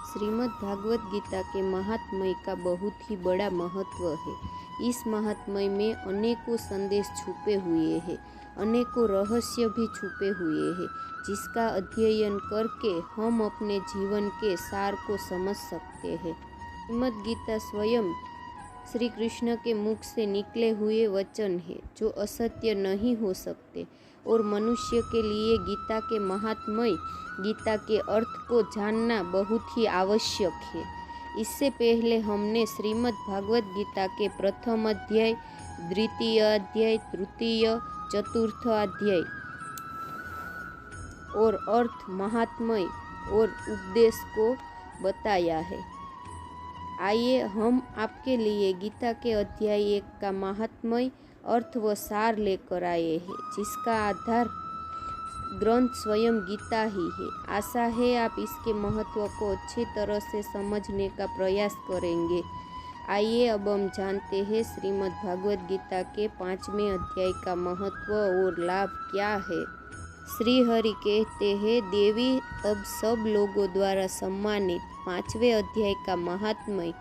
श्रीमद् भागवत गीता के महात्म्य का बहुत ही बड़ा महत्व है। इस महात्म्य में अनेकों संदेश छुपे हुए हैं, अनेकों रहस्य भी छुपे हुए हैं, जिसका अध्ययन करके हम अपने जीवन के सार को समझ सकते हैं। श्रीमद् गीता स्वयं श्री कृष्ण के मुख से निकले हुए वचन है, जो असत्य नहीं हो सकते, और मनुष्य के लिए गीता के महात्म्य, गीता के अर्थ को जानना बहुत ही आवश्यक है। इससे पहले हमने श्रीमद् भागवत गीता के प्रथम अध्याय, द्वितीय अध्याय, तृतीय, चतुर्थ अध्याय और अर्थ, महात्म्य और उपदेश को बताया है। आइए हम आपके लिए गीता के अध्याय 1 का महात्म्य, अर्थ व सार लेकर आए हैं, जिसका आधार ग्रंथ स्वयं गीता ही है। आशा है आप इसके महत्व को अच्छी तरह से समझने का प्रयास करेंगे। आइए अब हम जानते हैं श्रीमद् भागवत गीता के 5वें अध्याय का महत्व और लाभ क्या है। श्री हरि कहते हैं, देवी अब सब लोगों द्वारा सम्मानित 5वें अध्याय का महात्म्य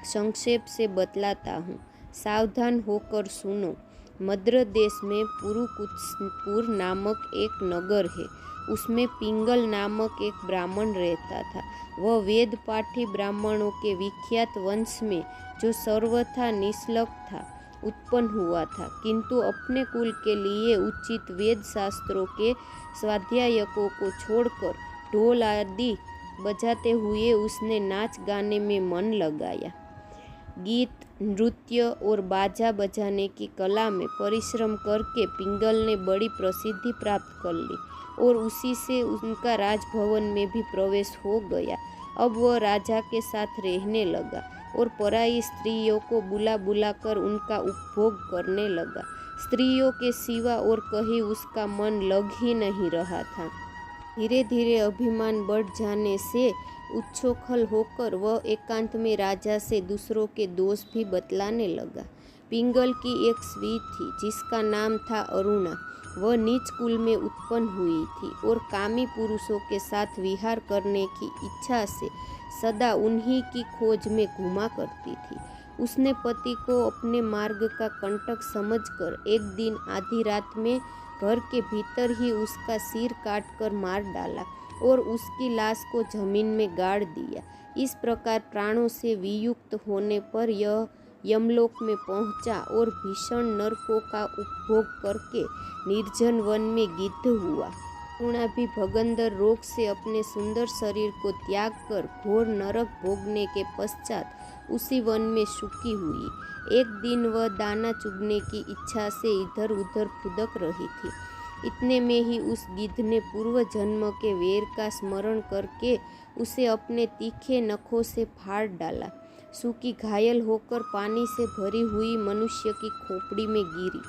संक्षेप से बतलाता हूँ। सावधान होकर सुनो। मद्र देश में पुरुकुत्सपुर नामक एक नगर है। उसमें पिंगल नामक एक ब्राह्मण रहता था। वह वेद पाठी ब्राह्मणों के विख्यात वंश में, जो सर्वथा निश्लक था, उत्पन्न हुआ था, किंतु अपने कुल के लिए उचित वेद शास्त्रों के स्वाध्यायकों को छोड़कर ढोल आदि बजाते हुए उसने नाच गाने में मन लगाया। गीत, नृत्य और बाजा बजाने की कला में परिश्रम करके पिंगल ने बड़ी प्रसिद्धि प्राप्त कर ली और उसी से उनका राजभवन में भी प्रवेश हो गया। अब वह राजा के साथ रहने लगा और पराई स्त्रियों को बुला बुलाकर उनका उपभोग करने लगा। स्त्रियों के सिवा और कहीं उसका मन लग ही नहीं रहा था। धीरे धीरे अभिमान बढ़ जाने से उच्छृंखल होकर वह एकांत में राजा से दूसरों के दोष भी बतलाने लगा। पिंगल की एक स्त्री थी, जिसका नाम था अरुणा। वह नीच कुल में उत्पन्न हुई थी और कामी पुरुषों के साथ विहार करने की इच्छा से सदा उन्हीं की खोज में घूमा करती थी। उसने पति को अपने मार्ग का कंटक समझकर एक दिन आधी रात में घर के भीतर ही उसका सिर काटकर मार डाला और उसकी लाश को जमीन में गाड़ दिया। इस प्रकार प्राणों से वियुक्त होने पर यह यमलोक में पहुंचा और भीषण नरकों का उपभोग करके निर्जन वन में गिद्ध हुआ। अरुणा भी भगंदर रोग से अपने सुंदर शरीर को त्याग कर घोर नरक भोगने के पश्चात उसी वन में सुखी हुई। एक दिन वह दाना चुगने की इच्छा से इधर उधर फुदक रही थी। इतने में ही उस गिद्ध ने पूर्व जन्म के वेर का स्मरण करके उसे अपने तीखे नखों से फाड़ डाला। सूखी घायल होकर पानी से भरी हुई मनुष्य की खोपड़ी में गिरी।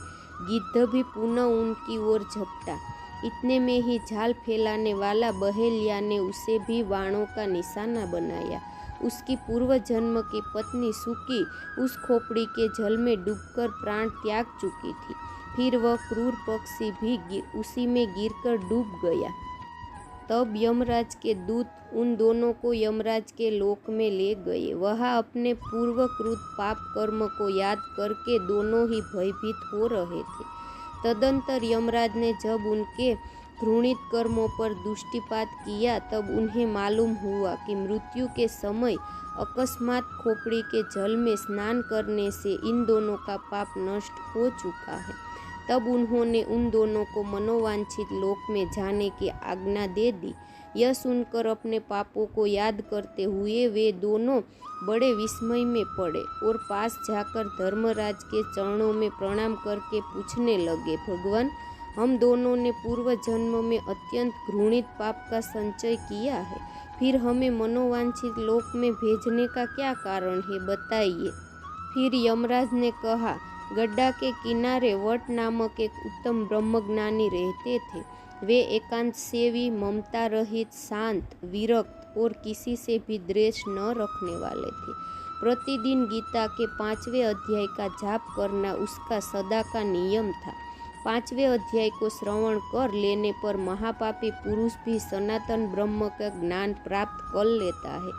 गिद्ध भी पुनः उनकी ओर झपटा। इतने में ही झाल फैलाने वाला बहेलिया ने उसे भी बाणों का निशाना बनाया। उसकी पूर्व जन्म की पत्नी सुकी उस खोपड़ी के जल में डूबकर प्राण त्याग चुकी थी। फिर वह क्रूर पक्षी भी उसी में गिरकर डूब गया। तब यमराज के दूत उन दोनों को यमराज के लोक में ले गए। वहाँ अपने पूर्वकृत पाप कर्म को याद करके दोनों ही भयभीत हो रहे थे। तदंतर यमराज ने जब उनके घृणित कर्मों पर दृष्टिपात किया, तब उन्हें मालूम हुआ कि मृत्यु के समय अकस्मात खोपड़ी के जल में स्नान करने से इन दोनों का पाप नष्ट हो चुका है। तब उन्होंने उन दोनों को मनोवांछित लोक में जाने की आज्ञा दे दी। यह सुनकर अपने पापों को याद करते हुए वे दोनों बड़े विस्मय में पड़े और पास जाकर धर्मराज के चरणों में प्रणाम करके पूछने लगे, भगवान, हम दोनों ने पूर्व जन्म में अत्यंत घृणित पाप का संचय किया है, फिर हमें मनोवांछित लोक में भेजने का क्या कारण है, बताइए। फिर यमराज ने कहा, गड्ढा के किनारे वट नामक एक उत्तम ब्रह्मज्ञानी रहते थे। वे एकांत सेवी, ममता रहित, शांत, विरक्त और किसी से भी द्वेष न रखने वाले थे। प्रतिदिन गीता के 5वें अध्याय का जाप करना उसका सदा का नियम था। 5वें अध्याय को श्रवण कर लेने पर महापापी पुरुष भी सनातन ब्रह्म का ज्ञान प्राप्त कर लेता है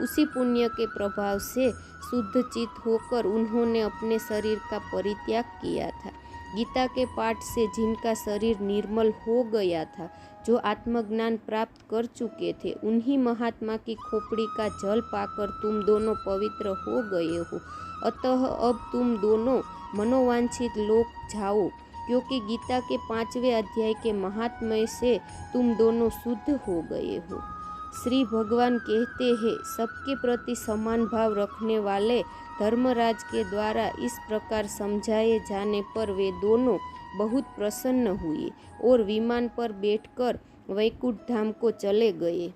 उसी पुण्य के प्रभाव से शुद्ध चित्त होकर उन्होंने अपने शरीर का परित्याग किया था। गीता के पाठ से जिनका शरीर निर्मल हो गया था, जो आत्मज्ञान प्राप्त कर चुके थे, उन्हीं महात्मा की खोपड़ी का जल पाकर तुम दोनों पवित्र हो गए हो। अतः अब तुम दोनों मनोवांछित लोक जाओ, क्योंकि गीता के 5वें अध्याय के महात्म्य से तुम दोनों शुद्ध हो गए हो। श्री भगवान कहते हैं, सबके प्रति समान भाव रखने वाले धर्मराज के द्वारा इस प्रकार समझाए जाने पर वे दोनों बहुत प्रसन्न हुए और विमान पर बैठकर वैकुंठ धाम को चले गए।